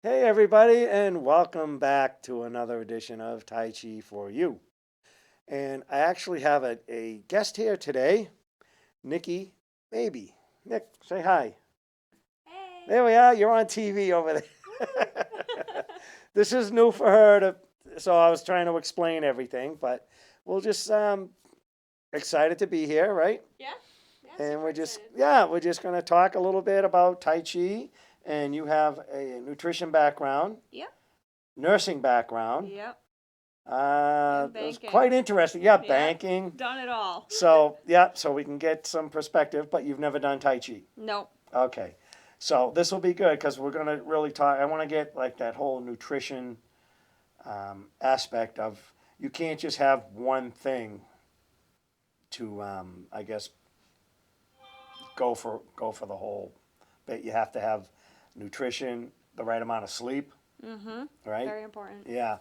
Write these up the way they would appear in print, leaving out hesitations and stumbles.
Hey, everybody, and welcome back to another edition of Tai Chi for You. And I actually have a guest here today, Nikki, Mabey. Nick, say hi. Hey. There we are. You're on TV over there. This is new for her, so I was trying to explain everything, but we'll just excited to be here, right? Yeah. Yeah. And Super excited. we're just going to talk a little bit about Tai Chi, and you have a nutrition background, Yep. nursing background. Yep. It And was banking. quite interesting. Yeah, Yeah. banking. Done it all. So we can get some perspective, but you've never done Tai Chi. Nope. Okay. So this will be good because we're going to really talk. I want to get like that whole nutrition aspect of you can't just have one thing to, I guess, go for the whole. But you have to have nutrition, the right amount of sleep, Mm-hmm. right? Very important. Yeah.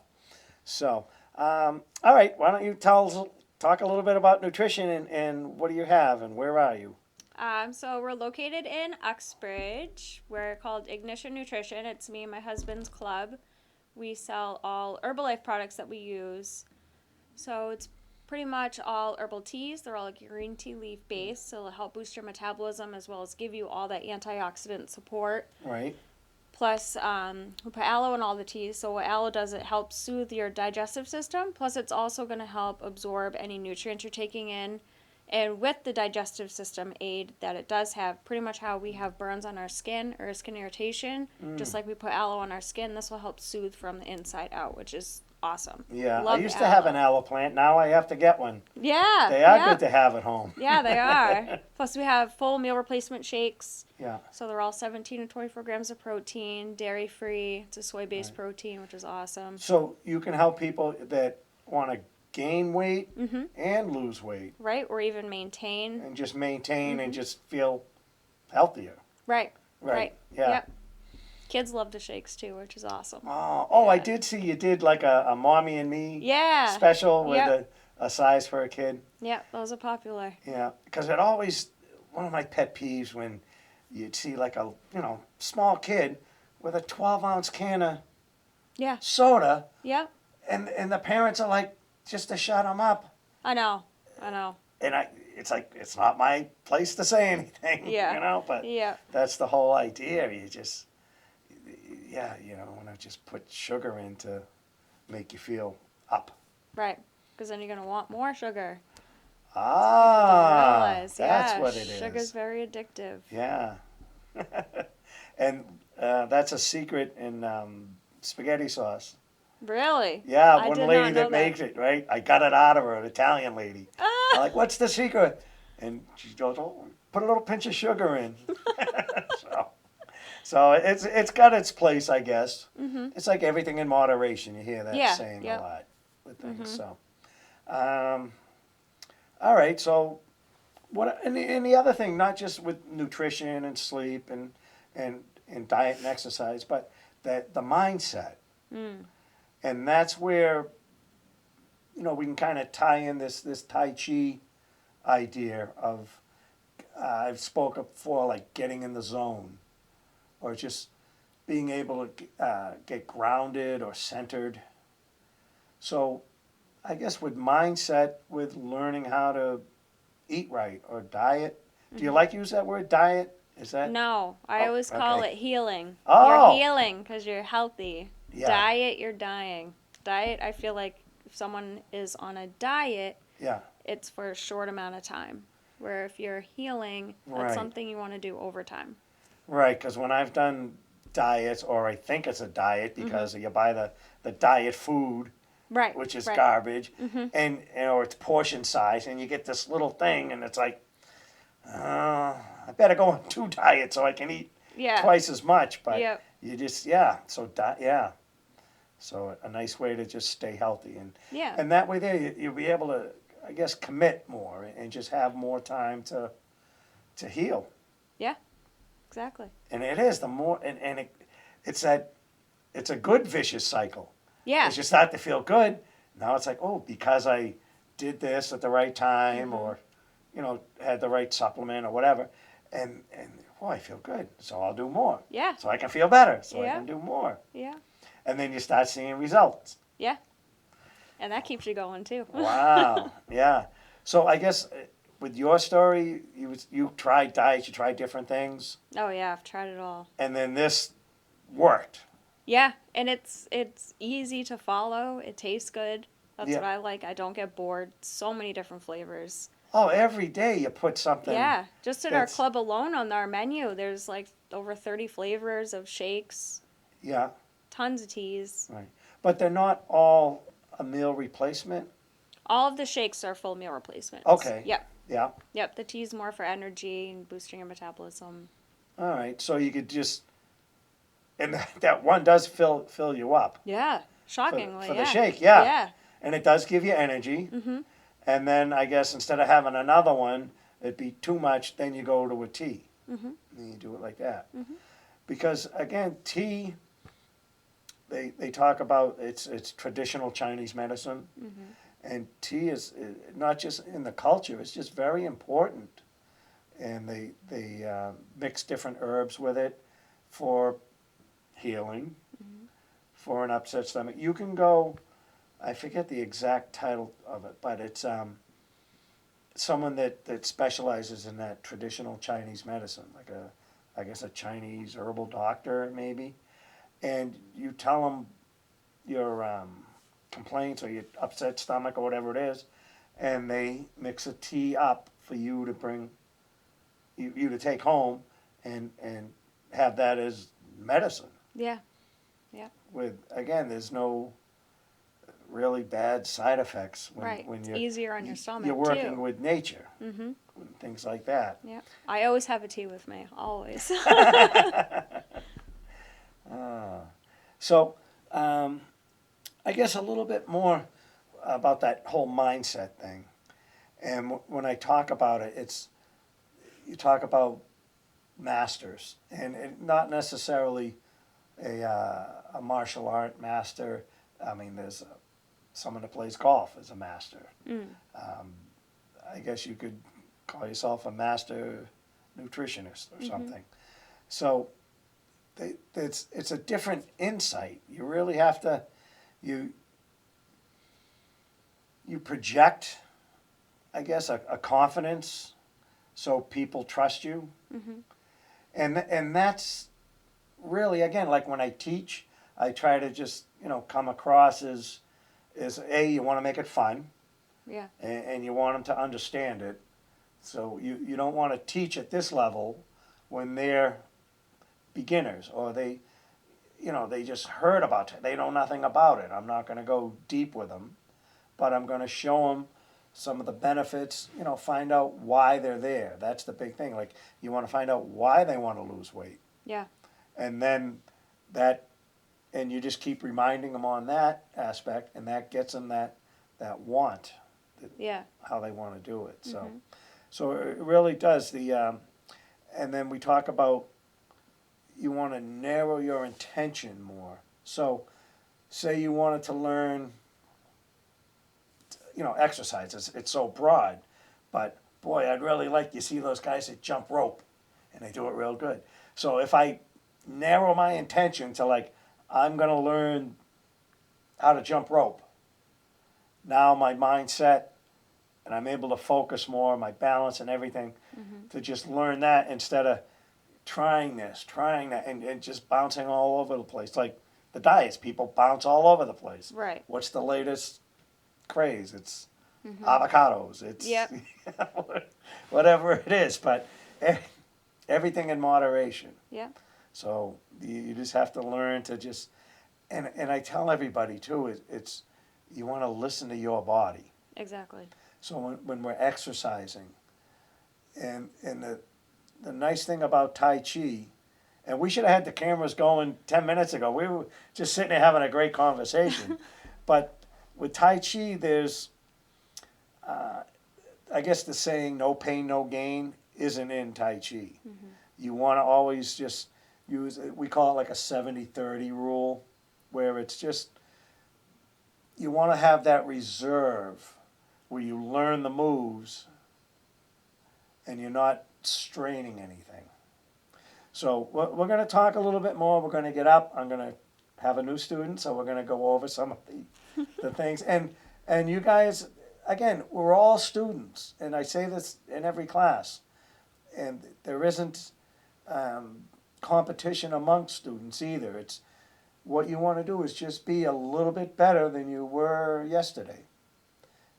So, all right, why don't you talk a little bit about nutrition and what do you have and where are you? So we're located in Uxbridge. We're called Ignition Nutrition. It's me and my husband's club. We sell all Herbalife products that we use. So it's pretty much all herbal teas. They're all like green tea leaf based, so it'll help boost your metabolism as well as give you all that antioxidant support. Right. Plus, we put aloe in all the teas. So what aloe does, it helps soothe your digestive system. Plus, it's also going to help absorb any nutrients you're taking in. And with the digestive system aid that it does have, pretty much how we have burns on our skin or skin irritation, just like we put aloe on our skin, this will help soothe from the inside out, which is awesome. Yeah, I Love used to have an aloe. aloe plant. Now I have to get one. Yeah, They are yeah, good to have at home. yeah, they are. Plus, we have full meal replacement shakes. Yeah. So they're all 17 to 24 grams of protein, dairy free. It's a soy based Right. protein, which is awesome. So you can help people that want to gain weight Mm-hmm. and lose weight Right? Or even maintain. and just maintain and Mm-hmm. just feel healthier. Right. Right. Right. Yeah. Yep. Kids love the shakes too, which is awesome. I Yeah. did see you did like a mommy and me Yeah. special with Yep. a size for a kid. Yep. Those are popular. Yeah, because it always one of my pet peeves when you'd see like a small kid with a 12-ounce can of Yeah. soda, Yep. and the parents are like just to shut them up, I know. I know. and it's like it's not my place to say anything, Yeah. but Yeah. that's the whole idea. Want to just put sugar in to make you feel up. Right. Because then you're going to want more sugar. Ah, Don't realize. that's Yeah. what it is. Sugar's very addictive. Yeah. And that's a secret in spaghetti sauce. Really? Yeah, I one did lady not know that makes it, right? I got it out of her, an Italian lady. I'm Ah! like, what's the secret? And she goes, oh, put a little pinch of sugar in. so, so it's got its place, I guess. Mm-hmm. It's like everything in moderation. You hear that Yeah, saying yep. a lot with things. Mhm. So, um, all right. So, and the other thing, not just with nutrition and sleep and diet and exercise, but that the mindset, Mm. and that's where we can kind of tie in this Tai Chi idea of I've spoken before, like getting in the zone, or just being able to get grounded or centered. So, I guess with mindset, with learning how to eat right or diet. Do you Mhm. like to use that word diet? Is that No, I Oh, always call okay. it healing. Oh, You're healing because you're healthy. yeah, Diet, you're dying. Diet, I feel like if someone is on a diet, yeah, it's for a short amount of time. Where if you're healing, that's right, something you want to do over time. right. Because when I've done diets, or I think it's a diet because you buy the diet food, Right. which is Right. garbage, Mm-hmm. and or it's portion size, and you get this little thing, and it's like, I better go on two diets so I can eat Yeah. twice as much. But Yep. you just yeah. So a nice way to just stay healthy Yeah. and that way there you'll be able to, I guess, commit more and just have more time to heal. Exactly. And it is the more and it's that it's a good vicious cycle. Yeah. Because you start to feel good. Now it's like, oh, because I did this at the right time Mhm. or had the right supplement or whatever. And oh, I feel good, so I'll do more. Yeah. So I can feel better, so I Yeah. can do more. Yeah. And then you start seeing results. Yeah. And that keeps you going too. Wow. Yeah. So I guess with your story, you tried diets, you tried different things, Oh yeah, I've tried it all. and then this worked. Yeah, and it's easy to follow. It tastes good. That's Yeah. what I like. I don't get bored. So many different flavors. Oh, every day you put something. Yeah, just at our that's- club alone on our menu, there's like over 30 flavors of shakes, Yeah. tons of teas. Right. But they're not all a meal replacement. All of the shakes are full meal replacements. Okay. Yep. Yeah. Yep. The tea's more for energy and boosting your metabolism. All right. So you could just, and that one does fill you up. Yeah. Shockingly. For yeah. the shake, yeah. Yeah. And it does give you energy. Mm-hmm. And then I guess instead of having another one, it'd be too much, then you go to a tea. Mm-hmm. And you do it like that. Mm-hmm. Because again, tea, they talk about it's traditional Chinese medicine. Mm-hmm. And tea is not just in the culture, it's just very important. And they mix different herbs with it for healing, for an upset stomach. You can go, I forget the exact title of it, but it's someone that specializes in that traditional Chinese medicine, like I guess a Chinese herbal doctor maybe. And you tell them your complaints or your upset stomach or whatever it is, and they mix a tea up for you to bring you to take home and have that as medicine. Yeah. With again, there's no really bad side effects when, Right. when It's you're easier on your stomach you're working too. with nature, Mm-hmm. things like that. Yeah. I always have a tea with me. Always. So, I guess a little bit more about that whole mindset thing. And when I talk about it, you talk about masters, and not necessarily a martial art master. I mean, there's someone that plays golf is a master. Mm. I guess you could call yourself a master nutritionist or something. So it's a different insight. You really have to you project, I guess, a confidence so people trust you. Mm-hmm. And that's really, again, like when I teach, I try to just come across as you want to make it fun. Yeah. And you want them to understand it. So you don't want to teach at this level when they're beginners or they just heard about it. They know nothing about it. I'm not going to go deep with them, but I'm going to show them some of the benefits, find out why they're there. That's the big thing. Like, you want to find out why they want to lose weight. Yeah. And then and you just keep reminding them on that aspect, and that gets them that want. Yeah. How they want to do it. So, Mm-hmm. so it really does and then we talk about you want to narrow your intention more. So, say you wanted to learn, exercise. It's so broad, but boy, I'd really like you see those guys that jump rope, and they do it real good. So if I narrow my intention to like, I'm going to learn how to jump rope. Now my mindset, and I'm able to focus more, my balance and everything, to just learn that instead of trying that, and just bouncing all over the place. Like the diets, people bounce all over the place. Right. What's the latest craze? It's avocados. It's Yep. whatever it is, but everything in moderation. Yeah. So you just have to learn to just, and I tell everybody too, it's you want to listen to your body. Exactly. So when we're exercising, and the nice thing about Tai Chi, and we should have had the cameras going 10 minutes ago. We were just sitting there having a great conversation. But with Tai Chi, there's, I guess the saying, no pain, no gain, isn't in Tai Chi. You want to always just use, we call it like a 70-30 rule, where it's just, you want to have that reserve where you learn the moves and you're not straining anything. So we're going to talk a little bit more. We're going to get up. I'm going to have a new student, so we're going to go over some of the things. And you guys, again, we're all students, and I say this in every class. And there isn't competition amongst students either. It's what you want to do is just be a little bit better than you were yesterday.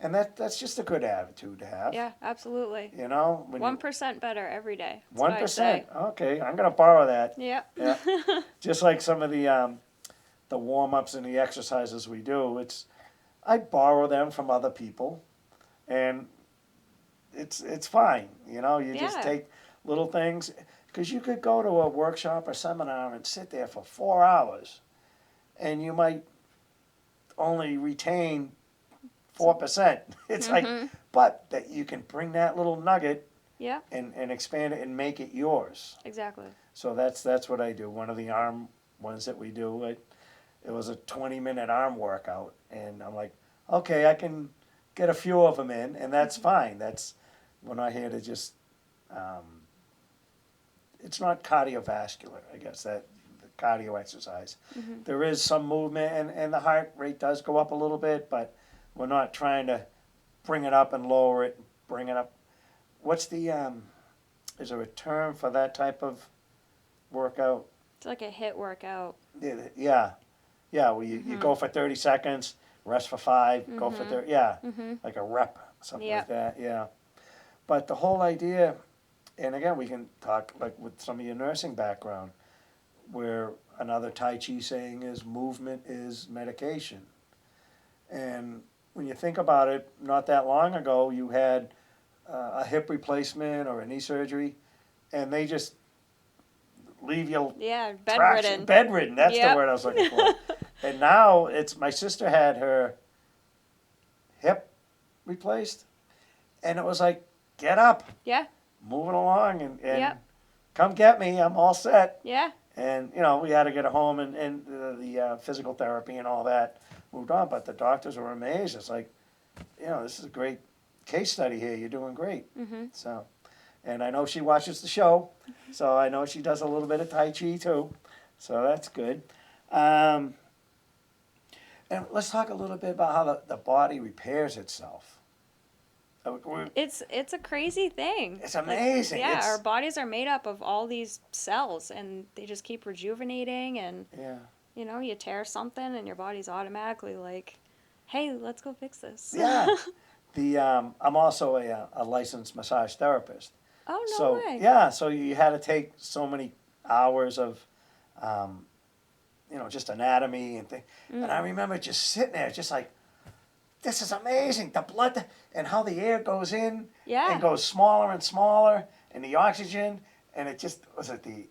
And that's just a good attitude to have. Yeah, absolutely. You know, 1% better every day. 1%. Okay, I'm gonna borrow that. Yeah. Yeah. Just like some of the warm ups and the exercises we do, I borrow them from other people, and it's fine. You know, you just take little things, because you could go to a workshop or seminar and sit there for 4 hours, and you might only retain 4%. It's like, but that you can bring that little nugget and expand it and make it yours. Exactly. So that's what I do. One of the arm ones that we do, it was a 20-minute arm workout, and I'm like, okay, I can get a few of them in, and that's fine. We're not here to just. It's not cardiovascular, I guess, that the cardio exercise. There is some movement, and the heart rate does go up a little bit, but we're not trying to bring it up and lower it, bring it up. What's the, is there a term for that type of workout? It's like a HIIT workout. Yeah. Yeah, where you go for 30 seconds, rest for 5, go for 30, like a rep, something like that, yeah. But the whole idea, and again, we can talk like with some of your nursing background, where another Tai Chi saying is movement is medication. And when you think about it, not that long ago, you had a hip replacement or a knee surgery, and they just leave you bedridden. Bedridden, that's the word I was looking for. And now my sister had her hip replaced, and it was like, get up. Yeah. Moving along, and come get me, I'm all set. Yeah. And, you know, we had to get her home, and the physical therapy and all that moved on, but the doctors were amazed. It's like, you know, this is a great case study here. You're doing great. So, and I know she watches the show, so I know she does a little bit of Tai Chi too. So that's good. And let's talk a little bit about how the body repairs itself. It's a crazy thing. It's amazing. Like, our bodies are made up of all these cells, and they just keep rejuvenating, and you know, you tear something and your body's automatically like, hey, let's go fix this. Yeah. I'm also a licensed massage therapist. Oh, no way. Yeah, so you had to take so many hours of, you know, just anatomy and things. And I remember just sitting there, just like, this is amazing. The blood and how the air goes in and goes smaller and smaller, and the oxygen, and it just, was it the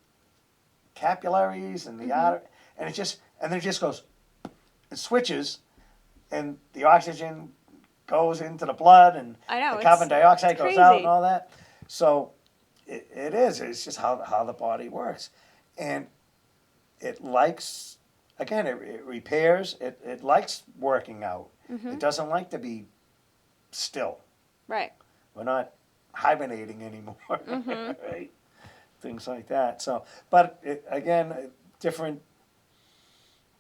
capillaries and the artery, and then it just goes, it switches, and the oxygen goes into the blood, and the carbon dioxide goes out and all that. So it's just how the body works. And it likes, again, it repairs, it likes working out. It doesn't like to be still. Right. We're not hibernating anymore, right? Things like that. So, but again, different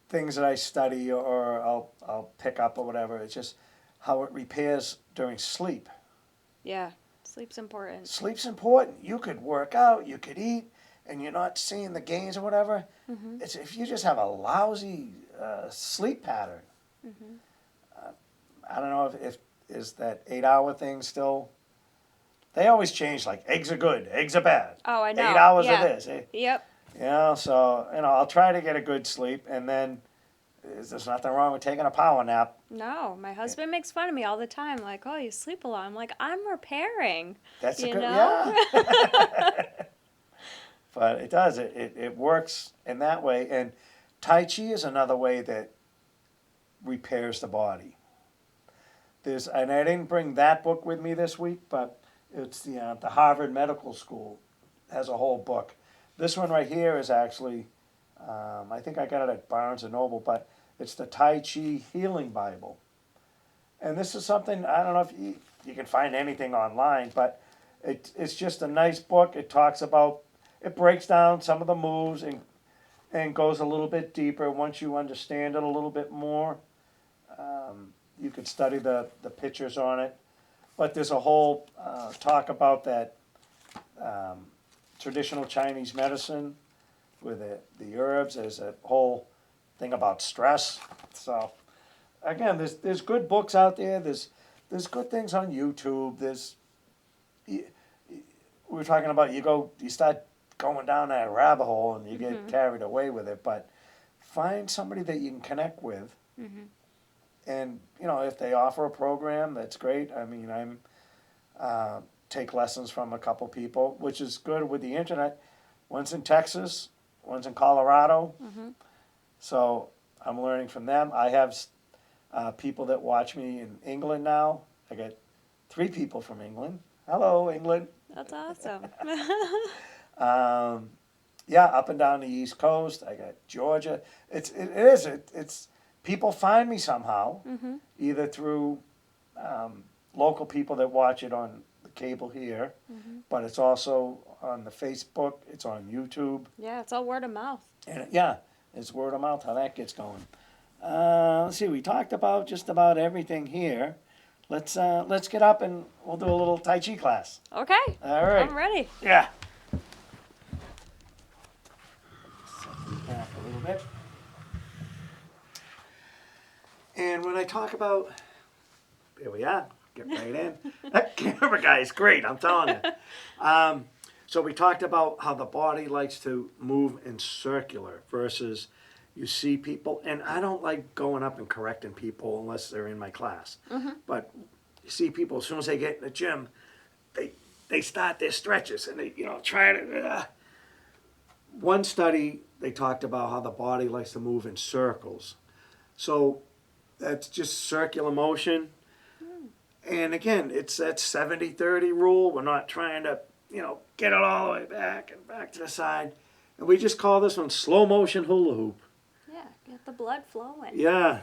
things that I study or I'll pick up or whatever. It's just how it repairs during sleep. Yeah, sleep's important. Sleep's important. You could work out, you could eat, and you're not seeing the gains or whatever. It's if you just have a lousy sleep pattern. I don't know if is that 8-hour thing still. They always change, like eggs are good, eggs are bad. Oh, I know. 8 hours of this. Yep. You know, so I'll try to get a good sleep, and then there's nothing wrong with taking a power nap. No, my husband makes fun of me all the time, like, oh, you sleep a lot. I'm like, I'm repairing. That's you a good, know? yeah. But it does, it works in that way. And Tai Chi is another way that repairs the body. And I didn't bring that book with me this week, but it's the Harvard Medical School has a whole book. This one right here is actually, I think I got it at Barnes & Noble, but it's the Tai Chi Healing Bible. And this is something, I don't know if you can find anything online, but it's just a nice book. It talks about it breaks down some of the moves and goes a little bit deeper. Once you understand it a little bit more, you could study the pictures on it. But there's a whole talk about that traditional Chinese medicine with the herbs. There's a whole thing about stress. So again, there's good books out there. There's good things on YouTube. We were talking about you start going down that rabbit hole and you get carried away with it. But find somebody that you can connect with. And, if they offer a program, that's great. I mean, take lessons from a couple people, which is good with the internet. One's in Texas, one's in Colorado. So I'm learning from them. I have people that watch me in England now. I got 3 people from England. Hello, England. That's awesome. Yeah, up and down the East Coast. I got Georgia. It's people find me somehow, either through local people that watch it on the cable here, but it's also on the Facebook. It's on YouTube. Yeah, it's all word of mouth. And it's word of mouth how that gets going. Let's see. We talked about just about everything here. Let's get up and we'll do a little Tai Chi class. Okay. All right. I'm ready. Yeah. Set these back a little bit. And when I talk about, here we are. Get right in. That camera guy is great. I'm telling you. So we talked about how the body likes to move in circular versus you see people, and I don't like going up and correcting people unless they're in my class. But you see people, as soon as they get in the gym, they start their stretches and they try to. One study they talked about how the body likes to move in circles, so that's just circular motion. And again, it's that 70-30 rule. We're not trying to get it all the way back and back to the side, and we just call this one slow motion hula hoop. Yeah, get the blood flowing. Yeah.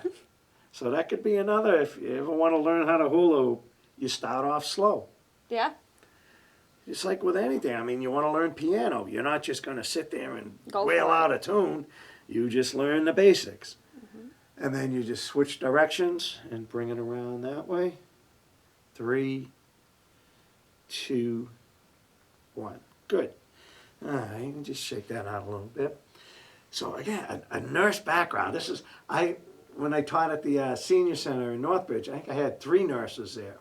So that could be another. If you ever want to learn how to hula hoop, you start off slow. Yeah. Just like with anything. I mean, you want to learn piano. You're not just going to sit there and Go wail for it. out a tune. You just learn the basics. And then you just switch directions and bring it around that way. 3, 2, 1. Good. All right, you can just shake that out a little bit. So again, a nurse background. This is when I taught at the senior center in Northbridge. I think I had 3 nurses there.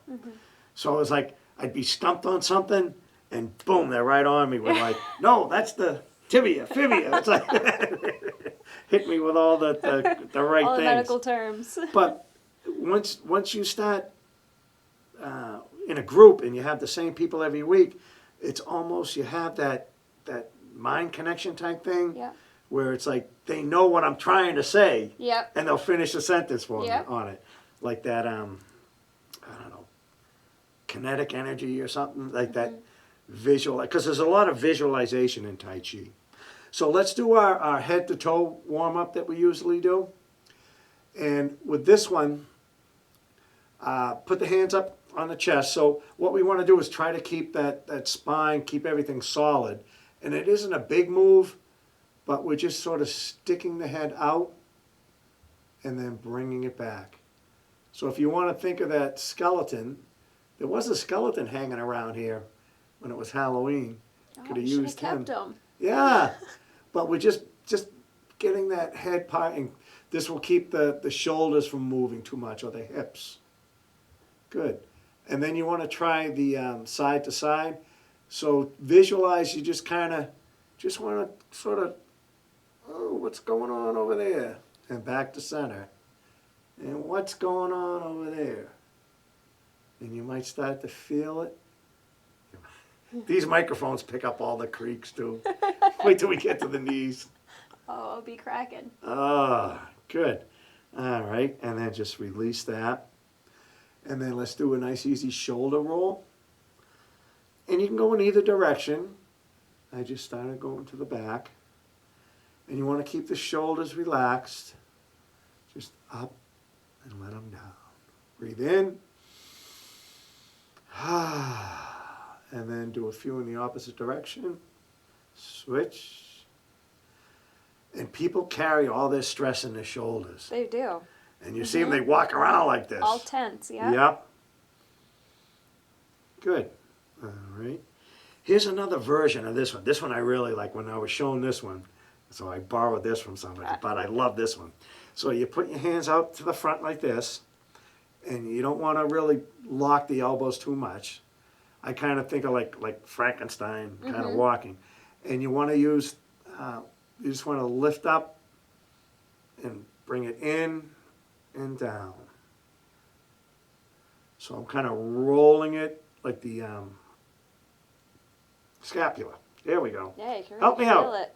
So it was like I'd be stumped on something, and boom, they're right on me with like, no, that's the tibia, fibia. It's like hit me with all the right All the things. medical terms. But once you start in a group and you have the same people every week, it's almost you have that mind connection type thing. Yeah. Where it's like they know what I'm trying to say, Yep. and they'll finish a sentence for me Yep. on it, like that. I don't know, kinetic energy or something like that. Visual, because there's a lot of visualization in Tai Chi. So let's do our head to toe warm up that we usually do. And with this one, put the hands up on the chest. So what we want to do is try to keep that spine, keep everything solid. And it isn't a big move, but we're just sort of sticking the head out and then bringing it back. So if you want to think of that skeleton, there was a skeleton hanging around here when it was Halloween. Could have used him. Kept him. Yeah, but we're just getting that head part, and this will keep the shoulders from moving too much, or the hips. Good. And then you want to try the side to side. So visualize, you just want to sort of, oh, what's going on over there? And back to center. And what's going on over there? And you might start to feel it. These microphones pick up all the creaks too. Wait till we get to the knees. Oh, I'll be cracking. Ah, good. All right, and then just release that. And then let's do a nice easy shoulder roll. And you can go in either direction. I just started going to the back. And you want to keep the shoulders relaxed. Just up and let them down. Breathe in. And then do a few in the opposite direction. switch. And people carry all this stress in their shoulders. They do. And you see them, they walk around like this. All tense, yeah. Yep. Good. All right. Here's another version of this one. This one I really like when I was shown this one. So I borrowed this from somebody, but I love this one. So you put your hands out to the front like this, and you don't want to really lock the elbows too much. I kind of think of like Frankenstein kind of walking. And you want to use, you just want to lift up and bring it in and down. So I'm kind of rolling it like the scapula. There we go. Yeah, you can Help really me feel out. it.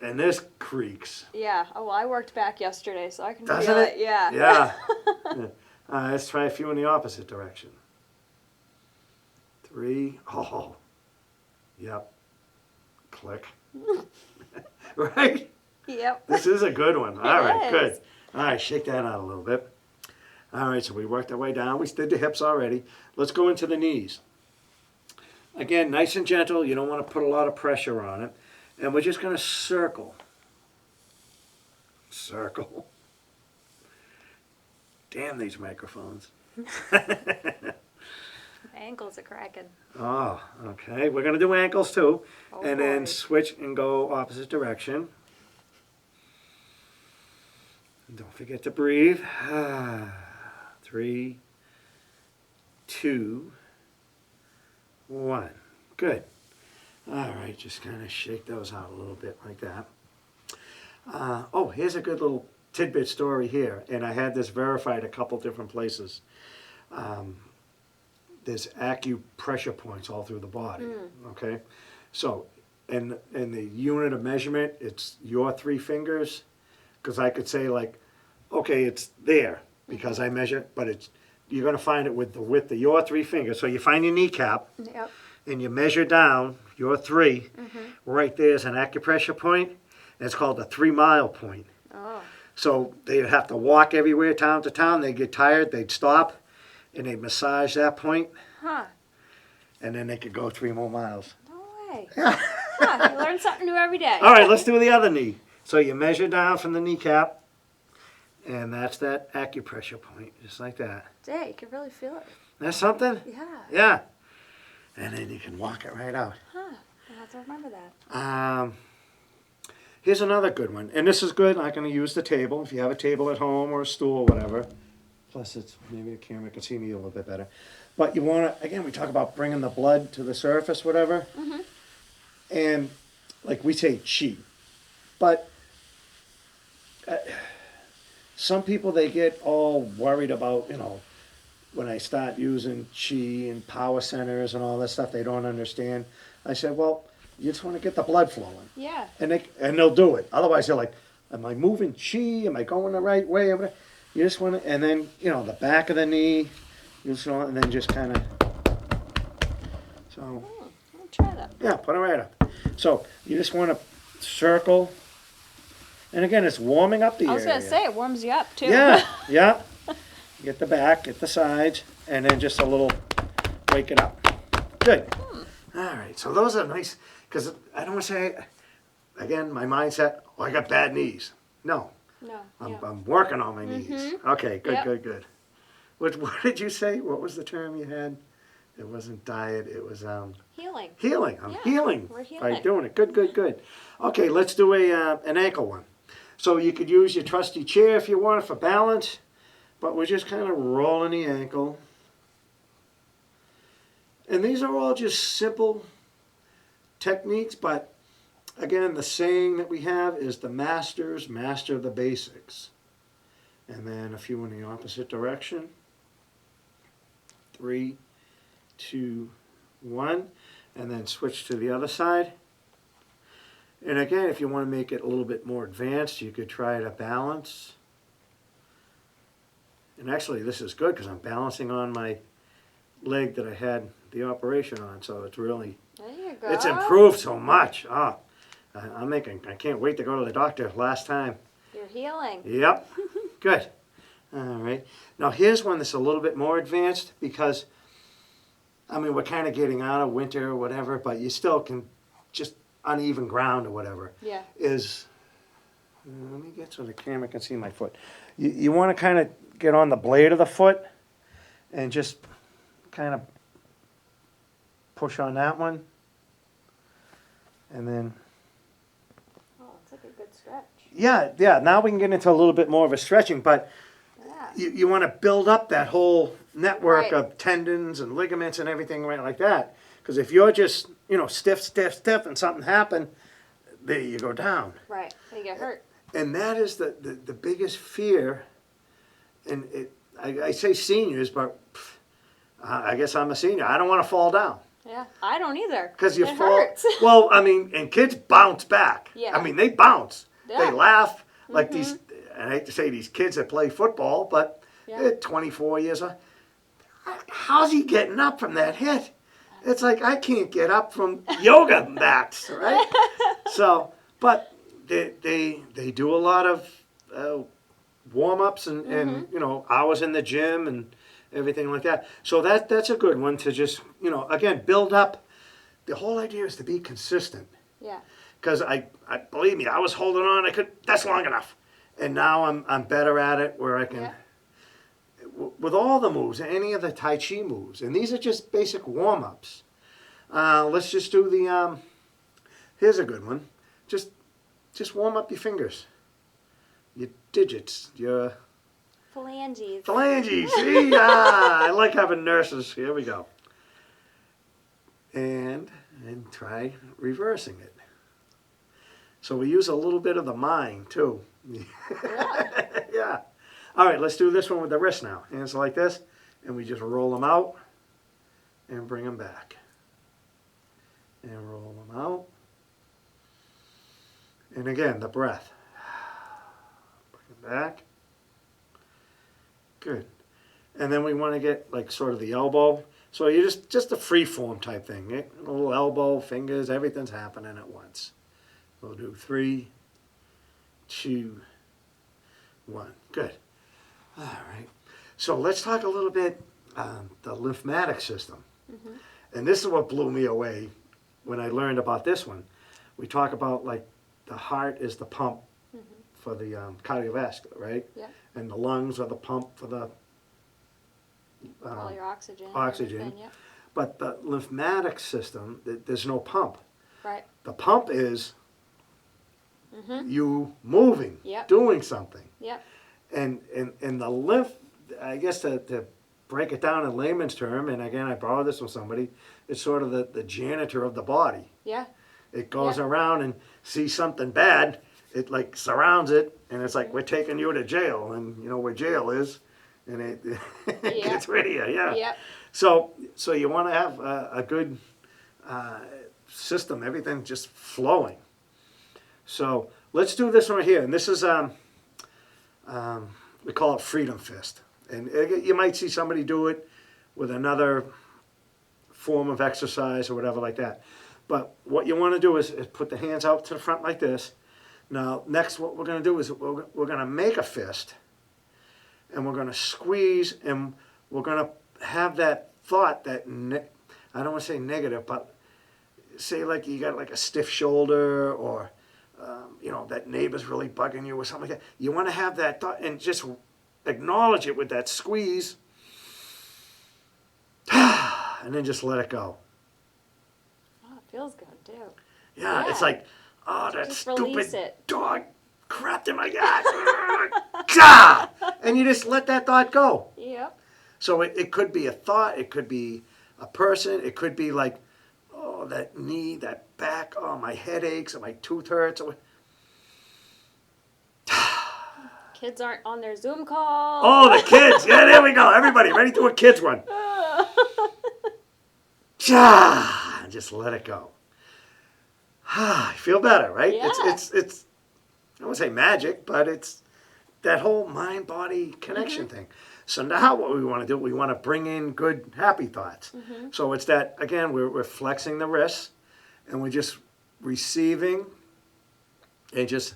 And this creaks. Yeah. Oh, well, I worked back yesterday, so I can Doesn't feel it? it. Yeah. Yeah. Yeah. Let's try a few in the opposite direction. 3. Oh. Yep. Click. Right? Yep. This is a good one. All right, is. good. All right, shake that out a little bit. All right, so we worked our way down. We did the hips already. Let's go into the knees. Again, nice and gentle. You don't want to put a lot of pressure on it. And we're just going to circle. Circle. Damn these microphones. My ankles are cracking. Oh, okay. We're going to do ankles too. Oh, and boy. then switch and go opposite direction. Don't forget to breathe. 3, 2, 1. Good. All right, just kind of shake those out a little bit like that. Oh, here's a good little tidbit story here, and I had this verified a couple different places. There's acupressure points all through the body. Okay, so and the unit of measurement, it's your 3 fingers, because I could say like, okay, it's there because I measure, but it's you're going to find it with the width of your 3 fingers. So you find your kneecap. Yep. And you measure down your 3. Right there's an acupressure point. And it's called the 3-mile point. Oh. So they'd have to walk everywhere, town to town. They'd get tired. They'd stop, and they'd massage that point. Huh. And then they could go 3 more miles. No way. Yeah. Huh. You learn something new every day. All right, let's do the other knee. So you measure down from the kneecap, and that's that acupressure point, just like that. Yeah, you can really feel it. That's something? Yeah. Yeah. And then you can walk it right out. Huh. I'll have to remember that. Here's another good one. And this is good. I'm going to use the table. If you have a table at home or a stool or whatever. Plus, it's maybe the camera can see me a little bit better. But you want to, again, we talk about bringing the blood to the surface, whatever. And like we say, chi. But some people, they get all worried about, when I start using chi and power centers and all that stuff, they don't understand. I said, well, you just want to get the blood flowing. Yeah. And they'll do it. Otherwise, they're like, am I moving chi? Am I going the right way? You just want to, and then, the back of the knee, you just want, and then just kind of, so. I'll try that. Yeah, put it right up. So you just want to circle. And again, it's warming up the area. I was going to say, it warms you up, too. Yeah, yeah. Get the back, get the sides, and then just a little wake it up. Good. All right, so those are nice, because I don't want to say, again, my mindset, I got bad knees. No, No. I'm working on my knees. Okay, good, Yep. good. What did you say? What was the term you had? It wasn't diet, it was Healing. healing. I'm Yeah, healing we're by healing. doing it. Good. Okay, let's do an ankle one. So you could use your trusty chair if you want for balance. But we're just kind of rolling the ankle. And these are all just simple techniques, but again, the saying that we have is the masters master the basics. And then a few in the opposite direction. 3, 2, 1. And then switch to the other side. And again, if you want to make it a little bit more advanced, you could try to balance. And actually, this is good because I'm balancing on my leg that I had the operation on. So it's really, There you go. it's improved so much. Oh, I can't wait to go to the doctor last time. You're healing. Yep, good. All right. Now here's one that's a little bit more advanced because, we're kind of getting out of winter or whatever, but you still can just uneven ground or whatever, Yeah. is, let me get so the camera can see my foot. You want to kind of get on the blade of the foot and just kind of push on that one. And then, Oh, it's like a good stretch. yeah, now we can get into a little bit more of a stretching, but Yeah. you want to build up that whole network Right. of tendons and ligaments and everything right like that. Because if you're just, stiff, and something happened, there you go down. Right. They get hurt. And that is the biggest fear. And I say seniors, but I guess I'm a senior. I don't want to fall down. Yeah. I don't either. Because you it fall. hurts. Well, I mean, and kids bounce back. Yeah. I mean, they bounce. Yeah. They laugh like these. And I hate to say these kids that play football, but Yeah. they're 24 years old. How's he getting up from that hit? It's like I can't get up from yoga mats, right? So, but they do a lot of warm ups and hours in the gym and everything like that. So that's a good one to just again build up. The whole idea is to be consistent. Yeah. Because I believe me, I was holding on. That's long enough, and now I'm better at it where I can. Yeah. With all the moves, any of the Tai Chi moves, and these are just basic warm-ups. Let's just do the, here's a good one. Just warm up your fingers, your digits, your Phalanges. See, I like having nurses. Here we go. And try reversing it. So we use a little bit of the mind, too. Yeah. All right, let's do this one with the wrist now. Hands like this, and we just roll them out and bring them back. And roll them out. And again, the breath. Bring it back. Good. And then we want to get like sort of the elbow. So you just a free form type thing. Eh? A little elbow, fingers, everything's happening at once. We'll do 3, 2, 1. Good. All right. So let's talk a little bit the lymphatic system. Mm-hmm. And this is what blew me away when I learned about this one. We talk about like the heart is the pump for the cardiovascular, right? Yeah. And the lungs are the pump for the All your oxygen. oxygen. everything, Yeah. But the lymphatic system, there's no pump. Right. The pump is Mm-hmm. you moving, Yep. doing something. Yep. And the lymph, I guess to break it down in layman's term, and again, I borrowed this from somebody, it's sort of the janitor of the body. Yeah. It goes Yeah. around and sees something bad, it like surrounds it, and it's like, we're taking you to jail, and you know where jail is, and it gets rid of you, yeah. Yep. So you want to have a good system, everything just flowing. So let's do this right here, and this is we call it Freedom Fist, and you might see somebody do it with another form of exercise or whatever like that. But what you want to do is put the hands out to the front like this. Now, next, what we're going to do is we're going to make a fist, and we're going to squeeze, and we're going to have that thought that I don't want to say negative, but say like you got like a stiff shoulder or that neighbor's really bugging you or something like that. You want to have that thought and just acknowledge it with that squeeze, and then just let it go. Oh, it feels good too. Yeah, it's like, oh, that Just release stupid it. dog crapped in my gut. And you just let that thought go. Yep. So it could be a thought, it could be a person, it could be like, oh, that knee, that back, oh, my head aches, or my tooth hurts. Kids aren't on their Zoom call. Oh, the kids. Yeah, there we go. Everybody, ready to do a kids one. Just let it go. I feel better, right? Yeah. It's I won't say magic, but it's that whole mind-body connection thing. So now what we want to do, we want to bring in good, happy thoughts. So it's that, again, we're flexing the wrists, and we're just receiving, and just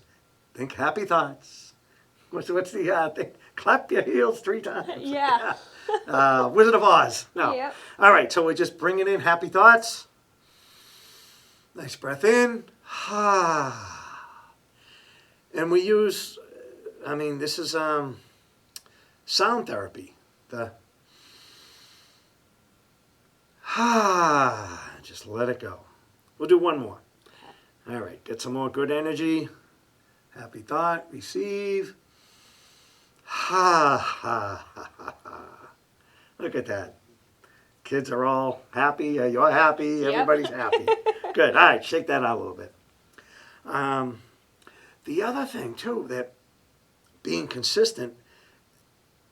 think happy thoughts. What's the thing? Clap your heels 3 times. Yeah. Wizard of Oz. No. Yep. All right, so we're just bringing in happy thoughts. Nice breath in. And we use, I mean, this is sound therapy. The just let it go. We'll do one more. All right, get some more good energy. Happy thought, receive. Look at that. Kids are all happy. You're happy. Yep. Everybody's happy. Good. All right, shake that out a little bit. The other thing, too, that being consistent,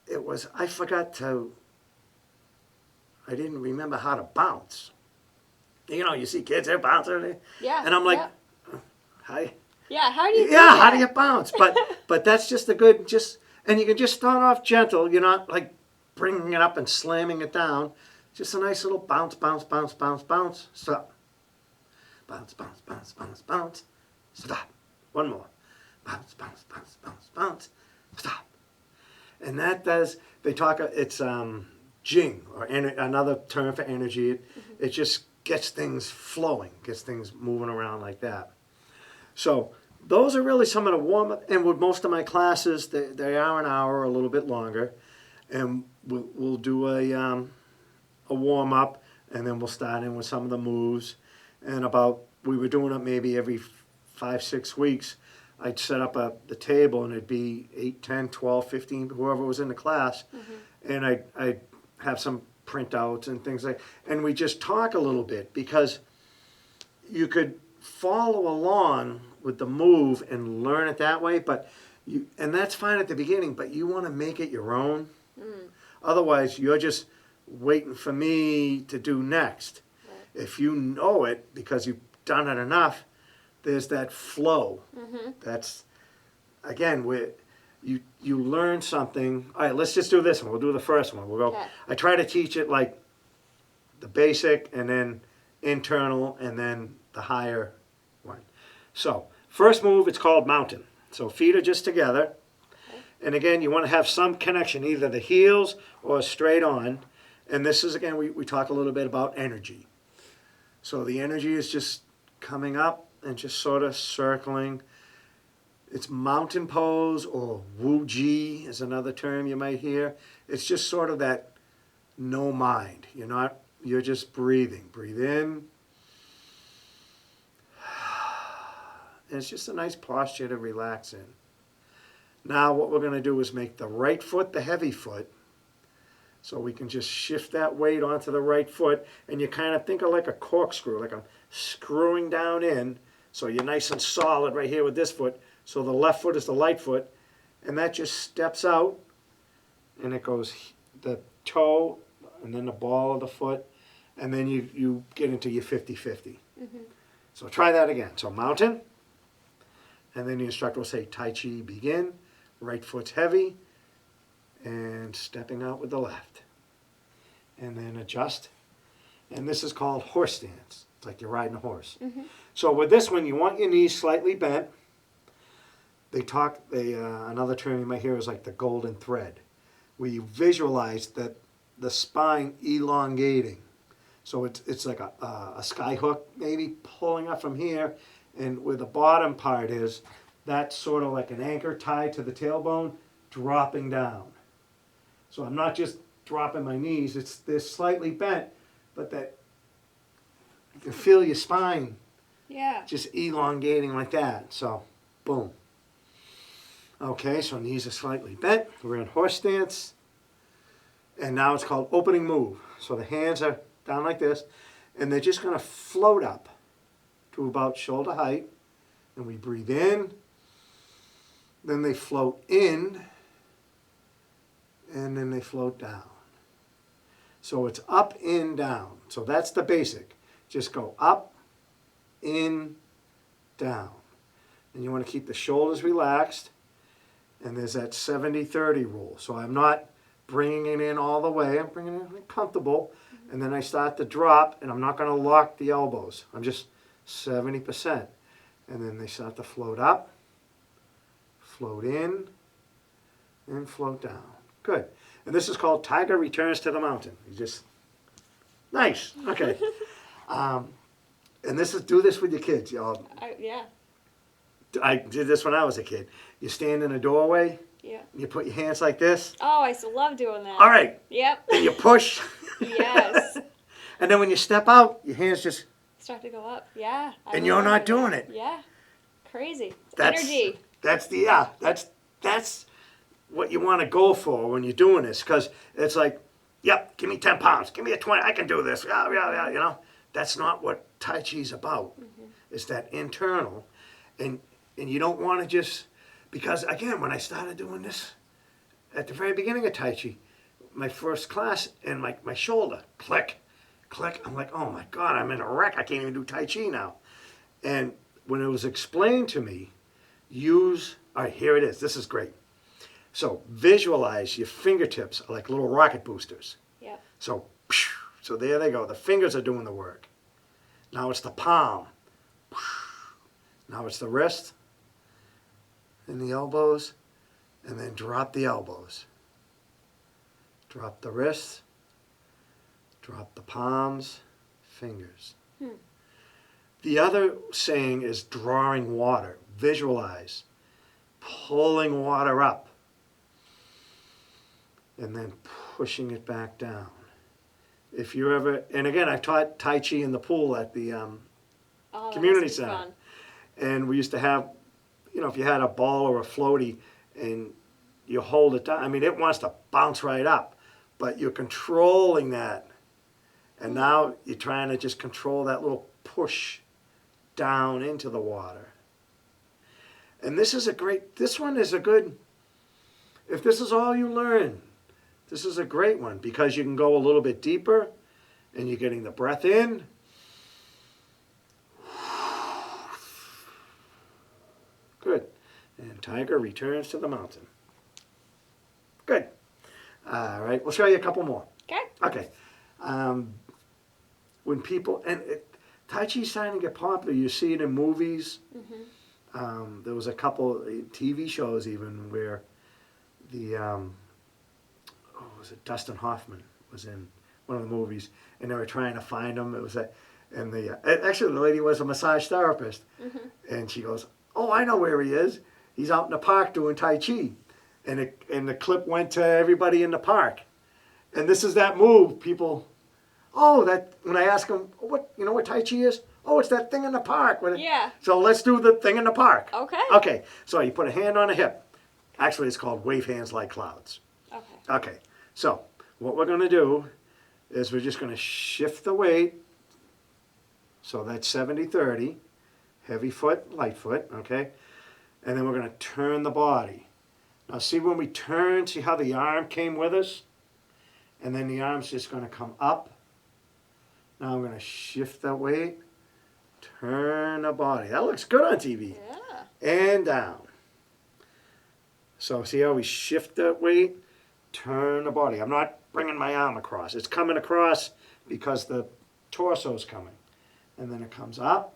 I didn't remember how to bounce. You know, you see kids, they're bouncing. Yeah. And I'm like, yep. hi. Yeah, how do you do Yeah, that? how do you bounce? But that's just and you can just start off gentle. You're not like bringing it up and slamming it down. Just a nice little bounce, bounce, bounce, bounce, bounce. Stop. Bounce, bounce, bounce, bounce, bounce. Stop. One more. Bounce, bounce, bounce, bounce, bounce. Stop. And that does, it's jing, or another term for energy. It just gets things flowing, gets things moving around like that. So those are really some of the warm-up. And with most of my classes, they are an hour or a little bit longer. And we'll do a warm-up, and then we'll start in with some of the moves. And we were doing it maybe every 5-6 weeks. I'd set up the table, and it'd be 8, 10, 12, 15, whoever was in the class. And I'd have some printouts and things and we just talk a little bit, because you could follow along with the move and learn it that way, and that's fine at the beginning, but you want to make it your own. Otherwise, you're just waiting for me to do next. Right. If you know it because you've done it enough, there's that flow. That's, again, where you learn something. All right, let's just do this one. We'll do the first one. We'll go. Okay. I try to teach it like the basic, and then internal, and then the higher one. So first move, it's called mountain. So feet are just together. Okay. And again, you want to have some connection, either the heels or straight on. And this is, again, we talk a little bit about energy. So the energy is just coming up and just sort of circling. It's mountain pose, or Wu Ji is another term you might hear. It's just sort of that no mind. You're just breathing. Breathe in. And it's just a nice posture to relax in. Now what we're going to do is make the right foot the heavy foot. So we can just shift that weight onto the right foot, and you kind of think of like a corkscrew, like I'm screwing down in, so you're nice and solid right here with this foot. So the left foot is the light foot, and that just steps out, and it goes the toe, and then the ball of the foot, and then you get into your 50-50. So try that again. So mountain, and then the instructor will say, Tai Chi, begin, right foot's heavy, and stepping out with the left. And then adjust. And this is called horse stance. It's like you're riding a horse. So with this one, you want your knees slightly bent. Another term you might hear is like the golden thread, where you visualize that the spine elongating. So it's like a sky hook maybe pulling up from here, and where the bottom part is, that's sort of like an anchor tied to the tailbone, dropping down. So I'm not just dropping my knees, they're slightly bent, but that you can feel your spine just elongating like that. So, boom. Okay, so knees are slightly bent. We're in horse stance. And now it's called opening move. So the hands are down like this, and they're just going to float up to about shoulder height. And we breathe in. Then they float in. And then they float down. So it's up, in, down. So that's the basic. Just go up, in, down. And you want to keep the shoulders relaxed. And there's that 70-30 rule. So I'm not bringing it in all the way. I'm bringing it in comfortable. And then I start to drop, and I'm not going to lock the elbows. I'm just 70%. And then they start to float up, float in, and float down. Good. And this is called Tiger Returns to the Mountain. You just, nice. Okay. and do this with your kids. Yeah. I did this when I was a kid. You stand in a doorway, Yeah. and you put your hands like this. Oh, I still love doing that. All right. Yep. And you push. Yes. And then when you step out, your hands just. Start to go up. Yeah. And you're not doing it. Yeah. Crazy. That's, Energy. That's what you want to go for when you're doing this, because it's like, yep, give me 10 pounds, give me a 20, I can do this. Yeah, you know. That's not what Tai Chi's about. Mm-hmm. It's that internal, and you don't want to just, because again, when I started doing this at the very beginning of Tai Chi, my first class, and my shoulder, click, click. I'm like, oh my God, I'm in a wreck. I can't even do Tai Chi now. And when it was explained to me, all right, here it is. This is great. So visualize your fingertips are like little rocket boosters. Yep. So there they go. The fingers are doing the work. Now it's the palm. Now it's the wrist and the elbows, and then drop the elbows. Drop the wrists, drop the palms, fingers. The other saying is drawing water. Visualize, pulling water up, and then pushing it back down. If you're ever, and again, I've taught Tai Chi in the pool at the community center. Fun. And we used to have, if you had a ball or a floaty and you hold it down, I mean, it wants to bounce right up, but you're controlling that. And now you're trying to just control that little push down into the water. And this one is a good, if this is all you learn, this is a great one, because you can go a little bit deeper and you're getting the breath in. Good. And tiger returns to the mountain. Good. All right, we'll show you a couple more. Okay. Okay. When people, Tai Chi's starting to get popular. You see it in movies. Mm-hmm. There was a couple TV shows even where was it Dustin Hoffman was in one of the movies, and they were trying to find him. It was actually the lady was a massage therapist, and she goes, "Oh, I know where he is. He's out in the park doing Tai Chi," and the clip went to everybody in the park, and this is that move. People, when I ask them, what Tai Chi is? Oh, it's that thing in the park. Yeah. So let's do the thing in the park. Okay. Okay. So you put a hand on a hip. Actually, it's called wave hands like clouds. Okay. Okay. So what we're going to do is we're just going to shift the weight. So that's 70-30. Heavy foot, light foot. Okay. And then we're going to turn the body. Now see when we turn, see how the arm came with us? And then the arm's just going to come up. Now I'm going to shift that weight. Turn the body. That looks good on TV. Yeah. And down. So see how we shift that weight? Turn the body. I'm not bringing my arm across. It's coming across because the torso's coming. And then it comes up.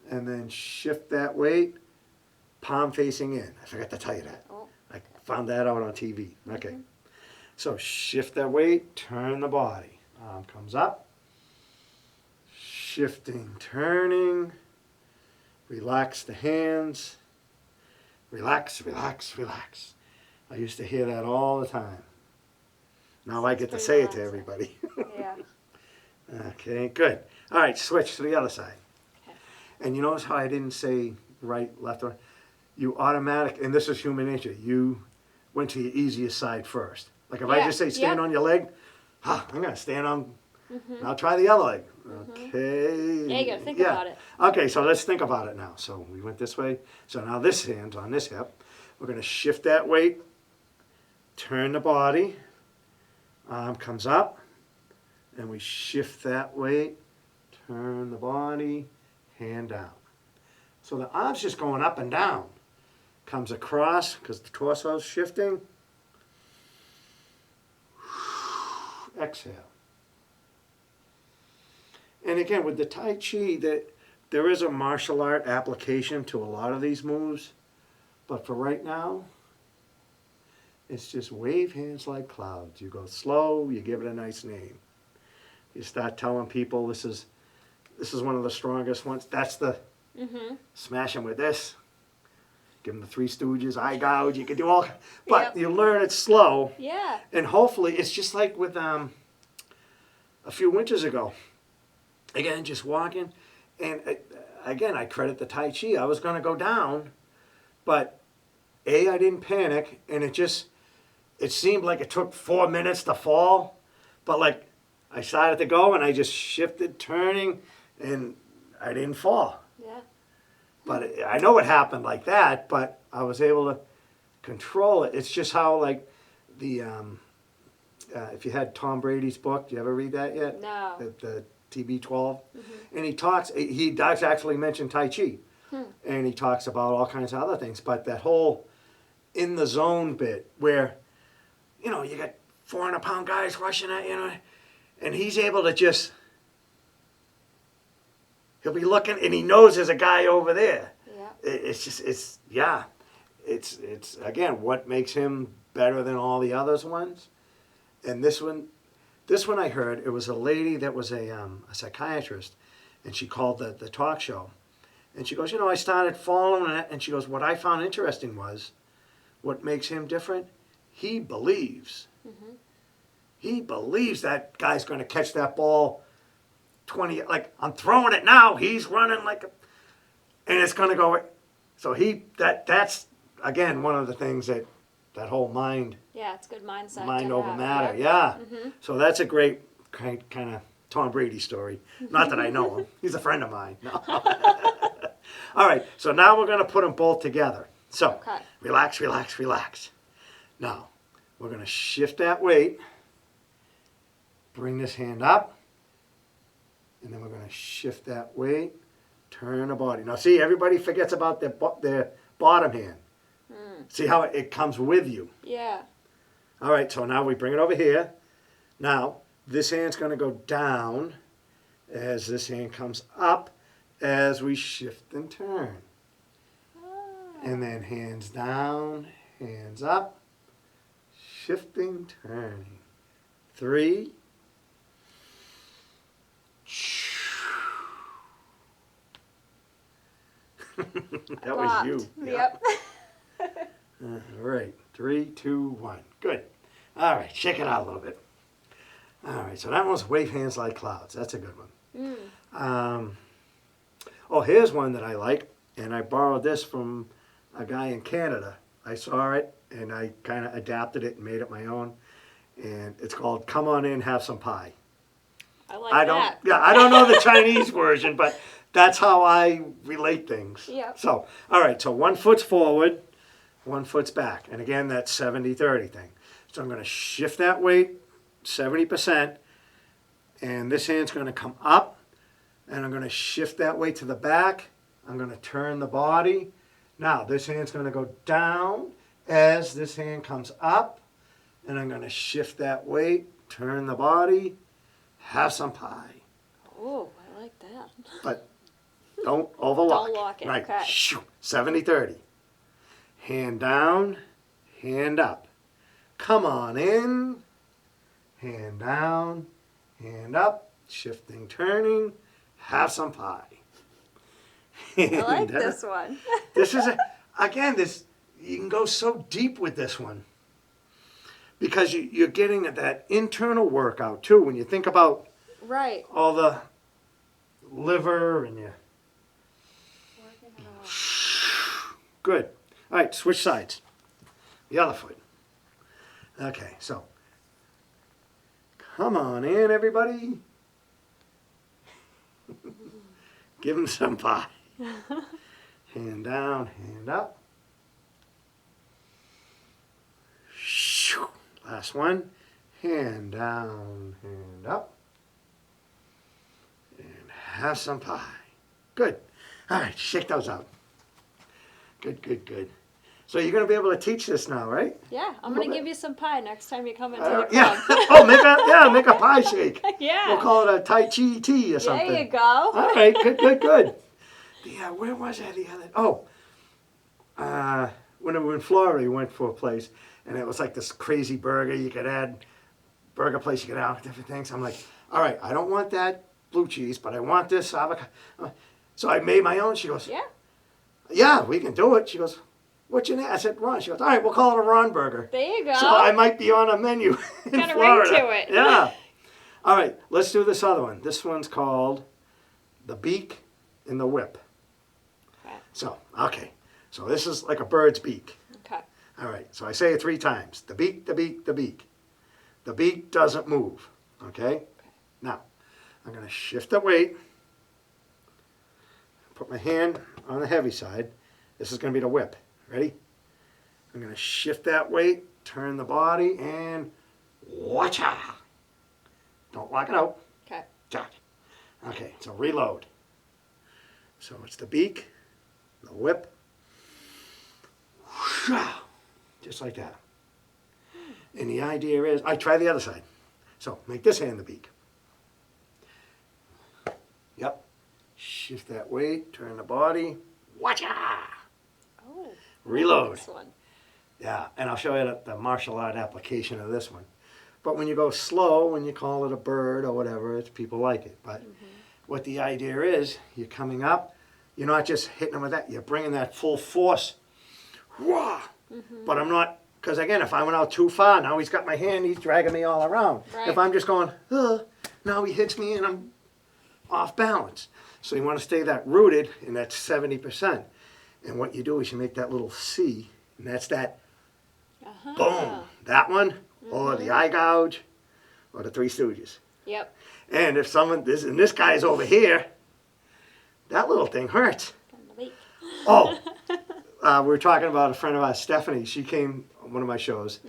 And then shift that weight. Palm facing in. I forgot to tell you that. Oh. I found that out on TV. Okay. So shift that weight. Turn the body. Arm comes up. Shifting, turning, relax the hands, relax, relax, relax. I used to hear that all the time. Now I get to say it to everybody. Yeah. Okay, good. All right, switch to the other side. Okay. And you notice how I didn't say right, left, or you automatic, and this is human nature, you went to your easiest side first. Like if I just say stand on your leg, I'm going to stand on. Now try the other leg. Okay. Yeah, you gotta think about it. Okay, so let's think about it now. So we went this way. So now this hand's on this hip. We're going to shift that weight. Turn the body. Arm comes up. And we shift that weight. Turn the body. Hand down. So the arm's just going up and down. Comes across because the torso's shifting. Exhale. And again, with the Tai Chi, there is a martial art application to a lot of these moves. But for right now, it's just wave hands like clouds. You go slow, you give it a nice name. You start telling people this is, This is one of the strongest ones. That's the Mm-hmm. smash him with this. Give him the Three Stooges, eye gouge. You can do all, but Yep. you learn it slow, Yeah. and hopefully it's just like with a few winters ago. Again, just walking, and again I credit the Tai Chi. I was going to go down, but I didn't panic, and it seemed like it took 4 minutes to fall, but like I started to go, and I just shifted, turning, and I didn't fall. Yeah. But I know it happened like that, but I was able to control it. It's just how, like, the if you had Tom Brady's book, do you ever read that yet? No. The TB12, and he does actually mention Tai Chi, and he talks about all kinds of other things. But that whole in the zone bit, where you got 400-pound guys rushing at and he's able to just. He'll be looking, and he knows there's a guy over there. Yeah. It's again what makes him better than all the others ones. And this one I heard, it was a lady that was a psychiatrist, and she called the talk show, and she goes, I started following it, and she goes, what I found interesting was, what makes him different? He believes. Mm-hmm. He believes that guy's going to catch that ball 20, like I'm throwing it now, he's running and it's going to go. So that's again one of the things that whole mind Yeah, it's good mindset. mind to over have. matter. Yep. Yeah. Mm-hmm. So that's a great kind of Tom Brady story. Not that I know him. He's a friend of mine. No. All right. So now we're going to put them both together. So Okay. relax, relax, relax. Now we're going to shift that weight. Bring this hand up. And then we're going to shift that weight, turn the body. Now, see, everybody forgets about their bottom hand. See how it comes with you. Yeah. All right, so now we bring it over here. Now, this hand's going to go down as this hand comes up as we shift and turn. And then hands down, hands up, shifting, turning. 3. That was you. Yep. All right. 3, 2, 1. Good. All right. Shake it out a little bit. All right. So that one's wave hands like clouds. That's a good one. Here's one that I like, and I borrowed this from a guy in Canada. I saw it, and I kind of adapted it and made it my own. And it's called "Come on in, have some pie." I that. I don't know the Chinese version, but that's how I relate things. Yeah. So, all right, so 1 foot's forward, 1 foot's back. And again, that 70-30 thing. So I'm going to shift that weight 70%, and this hand's going to come up, and I'm going to shift that weight to the back. I'm going to turn the body. Now, this hand's going to go down as this hand comes up, and I'm going to shift that weight, turn the body, have some pie. Oh, I like that. But don't overlock. Don't lock it, Right. okay. 70-30. Hand down, hand up. Come on in. Hand down, hand up. Shifting, turning. Have some pie. I like this one. This is, you can go so deep with this one. Because you're getting that internal workout too. When you think about Right. all the liver and you. Good. All right, switch sides. The other foot. Okay, so come on in, everybody. Give them some pie. Hand down, hand up. Last one. Hand down, hand up. And have some pie. Good. All right, shake those out. Good, good, good. So you're going to be able to teach this now, right? Yeah, I'm going to give you some pie next time you come into the club. Yeah. Make a pie shake. Yeah. We'll call it a Tai Chi tea or something. There you go. All right, good, good, good. Yeah, where was I the other? When we were in Florida, we went for a place, and it was like this crazy burger you could add, burger place you could add different things. I'm like, all right, I don't want that blue cheese, but I want this avocado. So I made my own. She goes, Yeah. yeah, we can do it. She goes, what's your name? I said, Ron. She goes, all right, we'll call it a Ron burger. There you go. So I might be on a menu in Got a Florida. ring to it. Yeah. All right, let's do this other one. This one's called the Beak and the Whip. Okay. So, okay. So this is like a bird's beak. Okay. All right, so I say it 3 times. The beak, the beak, the beak. The beak doesn't move, okay? Now, I'm going to shift the weight. Put my hand on the heavy side. This is going to be the whip. Ready? I'm going to shift that weight, turn the body, and watcha! Don't lock it out. Okay. Jack. Okay, so reload. So it's the beak, the whip, just like that. And the idea is, I try the other side. So make this hand the beak. Yep. Shift that weight, turn the body, watcha! Oh. Reload. This one. Yeah, and I'll show you the martial art application of this one. But when you go slow, when you call it a bird or whatever, it's, people like it. But what the idea is, you're coming up, you're not just hitting them with that, you're bringing that full force. Wah! But I'm not, because again, if I went out too far, now he's got my hand, he's dragging me all around. Right. If I'm just going, now he hits me and I'm off balance. So you want to stay that rooted, and that's 70%. And what you do is you make that little C, and that's that boom. That one, or the eye gouge, or the Three Stooges. Yep. And if someone, this guy's over here, that little thing hurts. Oh, we were talking about a friend of ours, Stephanie. She came on one of my shows,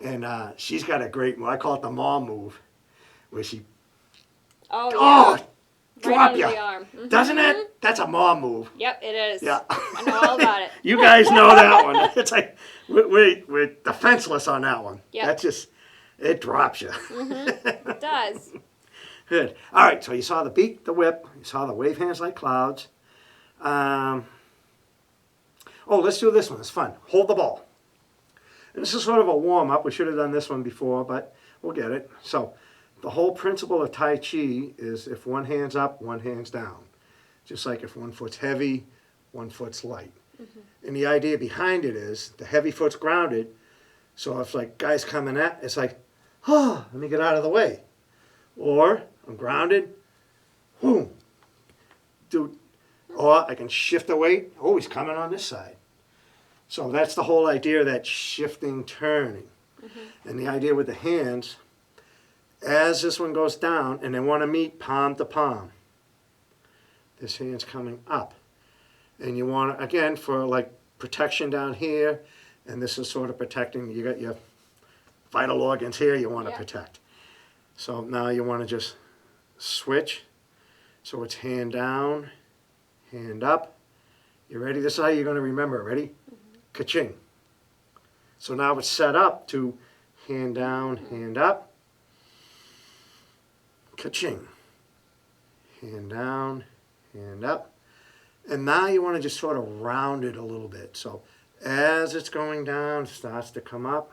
and she's got a great move. I call it the mom move, where she, Oh, yeah. oh, Right drop under you. the arm. Doesn't it? That's a mom move. Yep, it is. Yeah. I know all about it. You guys know that one. It's like, we're defenseless on that one. Yep. That's just, it drops you. It does. Good. All right, so you saw the beak, the whip. You saw the wave hands like clouds. Oh, let's do this one. It's fun. Hold the ball. And this is sort of a warm-up. We should have done this one before, but we'll get it. So the whole principle of Tai Chi is if one hand's up, one hand's down. Just like if one foot's heavy, one foot's light. And the idea behind it is the heavy foot's grounded. So if like guys coming at, it's like, oh, let me get out of the way. Or I'm grounded, boom. Or I can shift the weight. Oh, he's coming on this side. So that's the whole idea of that shifting, turning. And the idea with the hands, as this one goes down, and they want to meet palm to palm, this hand's coming up. And you want to, again, for like protection down here, and this is sort of protecting, you got your vital organs here you want to protect. So now you want to just switch. So it's hand down, hand up. You ready? This is how you're going to remember it. Ready? Ka-ching. So now it's set up to hand down, hand up. Ka-ching. Hand down, hand up. And now you want to just sort of round it a little bit. So as it's going down, it starts to come up.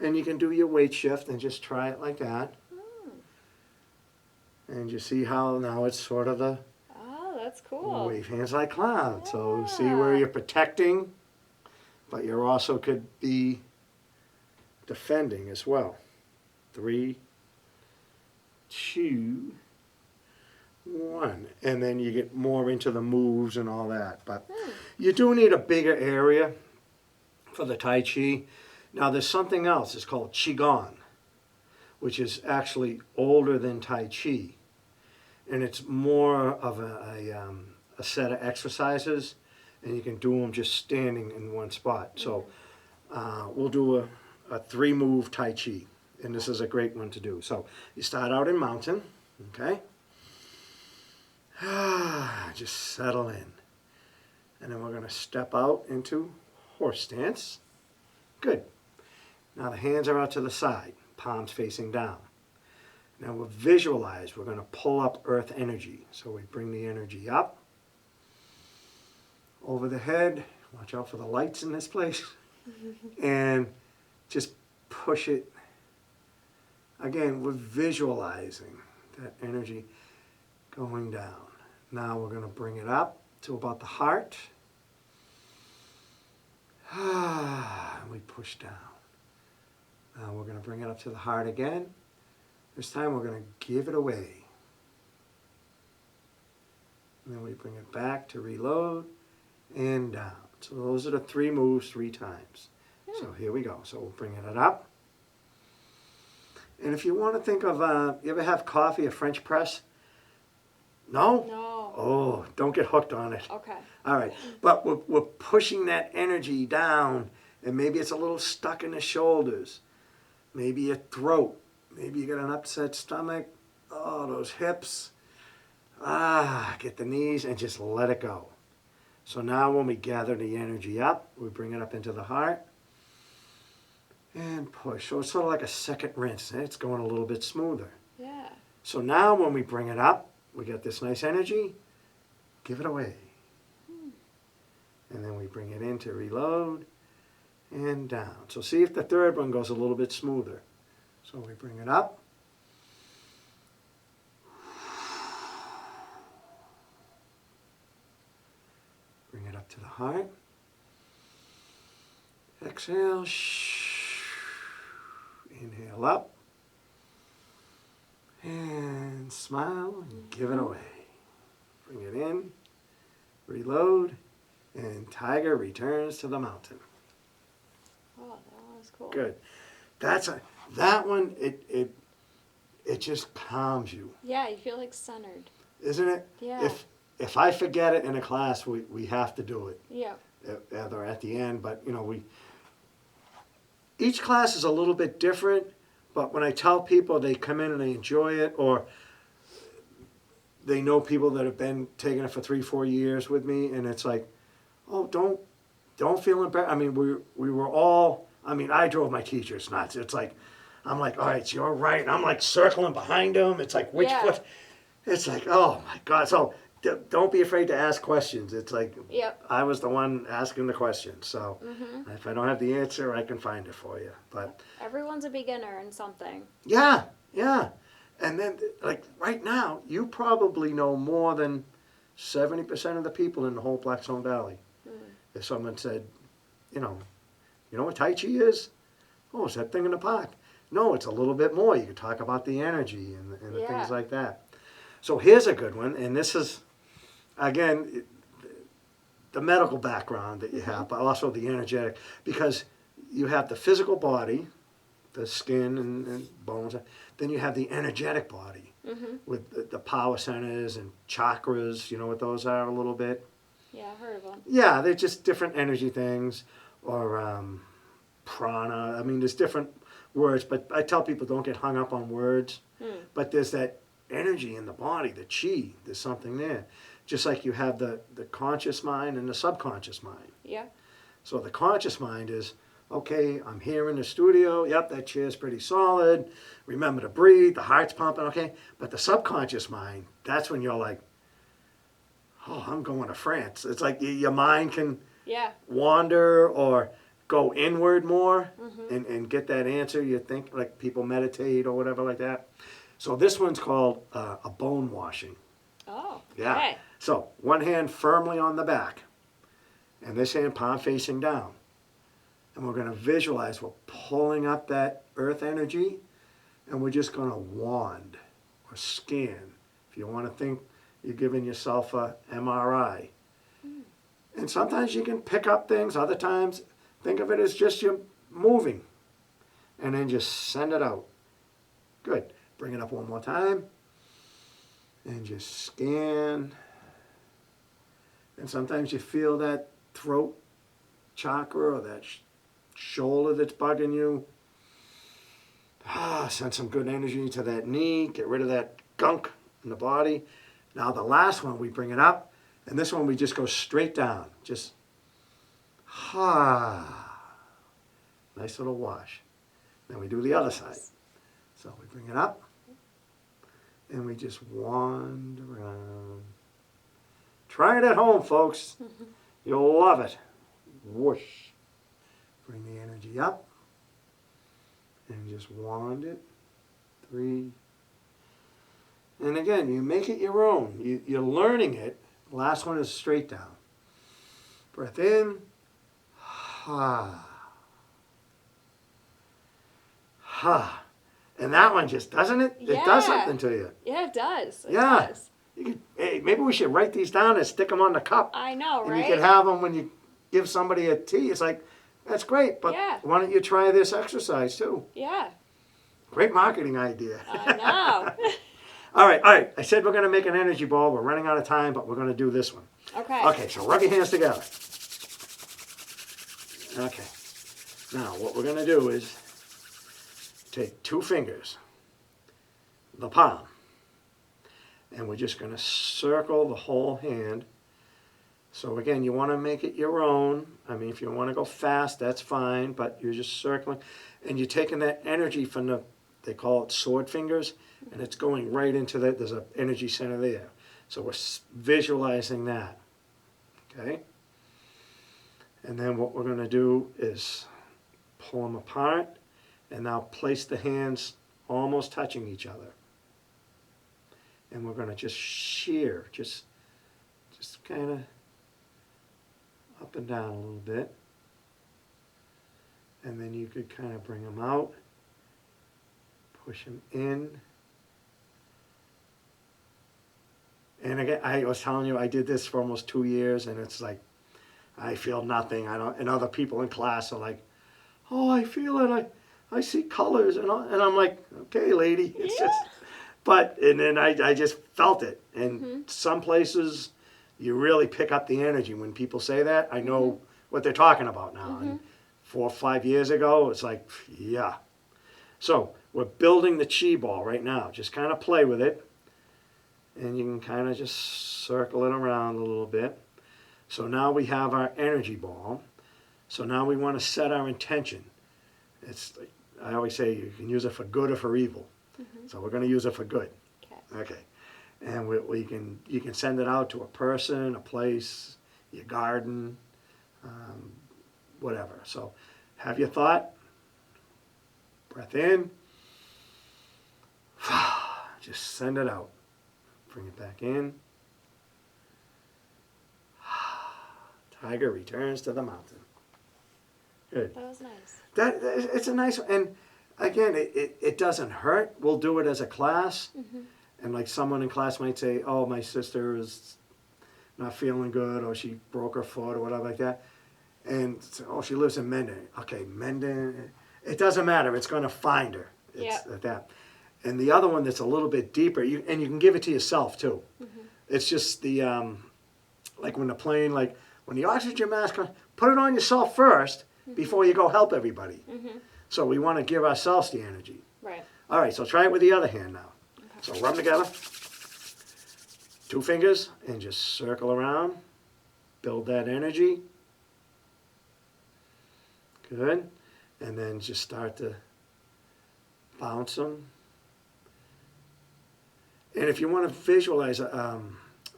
And you can do your weight shift and just try it like that. And you see how now it's sort of the Oh, that's cool. wave hands like clouds. So see where you're protecting, but you also could be defending as well. 3, 2, 1. And then you get more into the moves and all that. But you do need a bigger area for the Tai Chi. Now there's something else. It's called Qigong, which is actually older than Tai Chi. And it's more of a set of exercises, and you can do them just standing in one spot. So we'll do a 3-move Tai Chi, and this is a great one to do. So you start out in mountain, okay? Just settle in. And then we're going to step out into horse stance. Good. Now the hands are out to the side, palms facing down. Now we'll visualize, we're going to pull up earth energy. So we bring the energy up, over the head, watch out for the lights in this place, and just push it. Again, we're visualizing that energy. going down. Now we're going to bring it up to about the heart. And we push down. Now we're going to bring it up to the heart again. This time we're going to give it away. And then we bring it back to reload and down. So those are the 3 moves 3 times. So here we go. So we're bringing it up. And if you want to think of, you ever have coffee, a French press? No? No. Oh, don't get hooked on it. Okay. All right. But we're pushing that energy down, and maybe it's a little stuck in the shoulders. Maybe your throat. Maybe you got an upset stomach. Oh, those hips. Get the knees and just let it go. So now when we gather the energy up, we bring it up into the heart and push. So it's sort of like a second rinse. It's going a little bit smoother. Yeah. So now when we bring it up, we get this nice energy. Give it away. And then we bring it in to reload and down. So see if the third one goes a little bit smoother. So we bring it up. Bring it up to the heart. Exhale. Inhale up. And smile and give it away. Bring it in. Reload. And tiger returns to the mountain. Oh, that was cool. Good. That one, it just calms you. Yeah, you feel like centered. Isn't it? Yeah. If I forget it in a class, we have to do it. Yeah. Either at the end, but each class is a little bit different, but when I tell people they come in and they enjoy it, or they know people that have been taking it for 3-4 years with me, and it's like, oh, don't feel embarrassed. I mean, we were all, I drove my teachers nuts. It's like, I'm like, all right, you're right. And I'm like circling behind them. It's like, which foot? It's like, oh my God. So don't be afraid to ask questions. It's like, I was the one asking the question. So if I don't have the answer, I can find it for you. But everyone's a beginner in something. Yeah. And then, like right now, you probably know more than 70% of the people in the whole Blackstone Valley. If someone said, you know what Tai Chi is? Oh, it's that thing in the park. No, it's a little bit more. You could talk about the energy and the things like that. So here's a good one, and this is, again, the medical background that you have, but also the energetic, because you have the physical body, the skin and bones, then you have the energetic body with the power centers and chakras. You know what those are a little bit? Yeah, I've heard of them. Yeah, they're just different energy things, or prana. There's different words, but I tell people don't get hung up on words. But there's that energy in the body, the chi, there's something there. Just like you have the conscious mind and the subconscious mind. Yeah. So the conscious mind is, okay, I'm here in the studio. Yep, that chair's pretty solid. Remember to breathe. The heart's pumping, okay? But the subconscious mind, that's when you're like, oh, I'm going to France. It's like your mind can wander or go inward more and get that answer. You think, like people meditate or whatever like that. So this one's called a bone washing. Oh, Yeah. okay. So one hand firmly on the back and this hand palm facing down. And we're going to visualize we're pulling up that earth energy and we're just going to wand or scan. If you want to think you're giving yourself a MRI. And sometimes you can pick up things. Other times, think of it as just you moving. And then just send it out. Good. Bring it up one more time. And just scan. And sometimes you feel that throat chakra or that shoulder that's bugging you. Send some good energy to that knee. Get rid of that gunk in the body. Now the last one, we bring it up. And this one, we just go straight down. Just, nice little wash. Then we do the other side. So we bring it up. And we just wand around. Try it at home, folks. You'll love it. Whoosh. Bring the energy up. And just wand it. 3, And again, you make it your own. You're learning it. Last one is straight down. Breath in. Ha. Ha. And that one just, doesn't it? It does Yeah. something to you. Yeah, it does. It Yeah. does. Hey, maybe we should write these down and stick them on the cup. I know, And right? you could have them when you give somebody a tea. It's like, that's great, but Yeah. why don't you try this exercise too? Yeah. Great marketing idea. I know. All right. I said we're going to make an energy ball. We're running out of time, but we're going to do this one. Okay. Okay, so rub your hands together. Okay. Now, what we're going to do is take 2 fingers, the palm, and we're just going to circle the whole hand. So again, you want to make it your own. I mean, if you want to go fast, that's fine, but you're just circling. And you're taking that energy from the, they call it sword fingers, and it's going right into that. There's an energy center there. So we're visualizing that. Okay? And then what we're going to do is pull them apart, and now place the hands almost touching each other. And we're going to just shear, just kind of up and down a little bit. And then you could kind of bring them out, push them in. And again, I was telling you, I did this for almost 2 years, and it's like, I feel nothing. I don't, and other people in class are like, oh, I feel it. I see colors, and I'm like, okay, lady, it's just. But and then I just felt it, and some places you really pick up the energy when people say that. I know what they're talking about now. And 4 or 5 years ago, it's like, yeah. So we're building the chi ball right now. Just kind of play with it, and you can kind of just circle it around a little bit. So now we have our energy ball. So now we want to set our intention. It's, I always say you can use it for good or for evil. So we're going to use it for good. Okay. And you can send it out to a person, a place, your garden, whatever. So have your thought. Breath in. Just send it out. Bring it back in. Tiger returns to the mountain. Good. That was nice. It's a nice one. And again, it doesn't hurt. We'll do it as a class. And like someone in class might say, oh, my sister is not feeling good, or she broke her foot, or whatever like that. And oh, she lives in Mendon. Okay, Mendon. It doesn't matter. It's going to find her. It's like that. And the other one that's a little bit deeper, and you can give it to yourself too. It's just the, like when the plane, like when the oxygen mask comes, put it on yourself first before you go help everybody. So we want to give ourselves the energy. Right. All right, so try it with the other hand now. So rub them together. 2 fingers, and just circle around. Build that energy. Good. And then just start to bounce them. And if you want to visualize a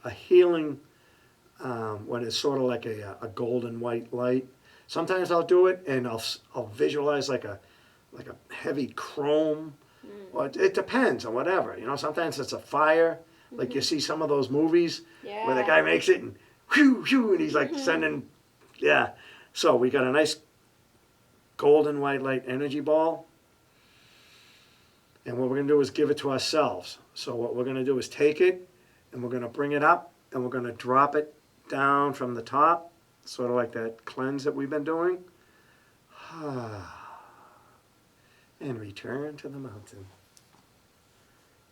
healing, when it's sort of like a golden white light, sometimes I'll do it and I'll visualize like a heavy chrome. Or it depends on whatever. You know, sometimes it's a fire, like you see some of those movies where the guy makes it and whew, whew, and he's like sending, So we got a nice golden white light energy ball. And what we're going to do is give it to ourselves. So what we're going to do is take it, and we're going to bring it up, and we're going to drop it down from the top, sort of like that cleanse that we've been doing. And return to the mountain.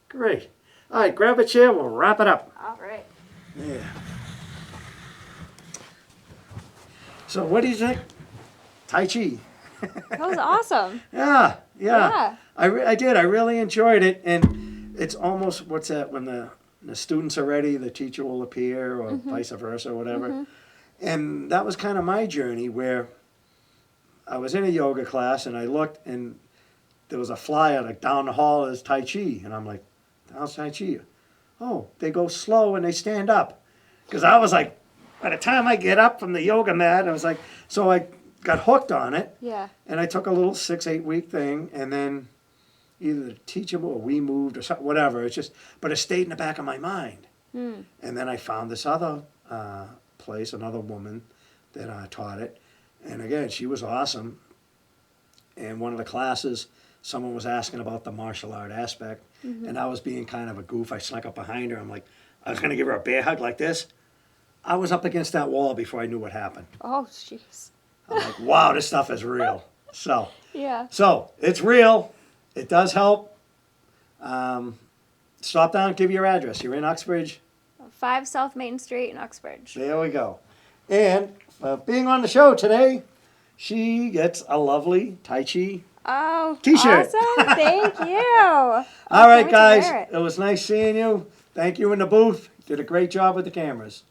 Great. All right, grab a chair. We'll wrap it up. All right. Yeah. So what do you think? Tai Chi. That was awesome. Yeah. Yeah. I did. I really enjoyed it. And it's almost, what's that, when the students are ready, the teacher will appear, or vice versa, or whatever. And that was kind of my journey, where I was in a yoga class, and I looked, and there was a flyer like down the hall is Tai Chi. And I'm like, how's Tai Chi? Oh, they go slow and they stand up. Because I was like, by the time I get up from the yoga mat, I was like, so I got hooked on it. Yeah. And I took a little 6-8 week thing, and then either to teach him or we moved or something, whatever. It's just, but it stayed in the back of my mind. And then I found this other place, another woman that taught it. And again, she was awesome. And one of the classes, someone was asking about the martial art aspect. And I was being kind of a goof. I snuck up behind her. I'm like, I was going to give her a bear hug like this. I was up against that wall before I knew what happened. Oh, jeez. I'm like, wow, this stuff is real. So it's real. It does help. Stop down, give your address. You're in Uxbridge. 5 South Main Street in Uxbridge. There we go. And being on the show today, she gets a lovely Tai Chi T-shirt. Awesome. Thank you. All right, guys. It was nice seeing you. Thank you in the booth. Did a great job with the cameras.